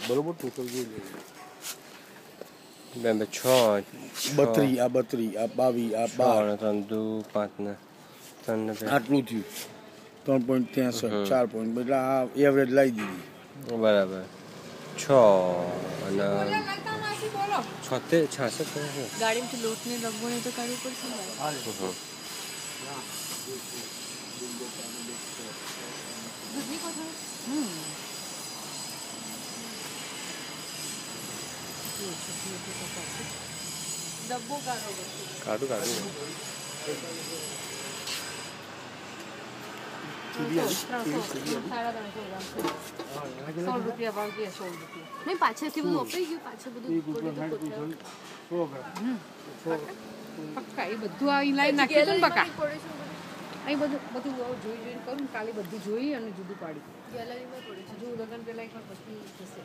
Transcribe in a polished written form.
બરોબર ટોટલ જોઈ લે. 2 6 32 આ 32 આ 22 આ 12 3 2 5 ને 3 ને 2 આટલું થયું 3.63 4 પોઈન્ટ એટલે આ એવરેજ લાવી દીધી બરાબર 6 અને 66 ગાડીમાંથી લોટની રગોને તો કાઢવું પડશે ને દૂધની કોથળી ડબ્બો કાઢું 100 રૂપિયા ભાવ કે 100 રૂપિયા નહીં પાછળથી બધું અપાઈ ગયું પાછળ બધું પક્કા એ બધું અહીં લાવી નાખ્યું હતું ને પક્કા અહીં બધું જોઈ કરું કાલે બધું જોઈ અને જુદું પાડી ગેલેરીમાં પડે છે જો લગન પહેલાં એકવાર પછી થશે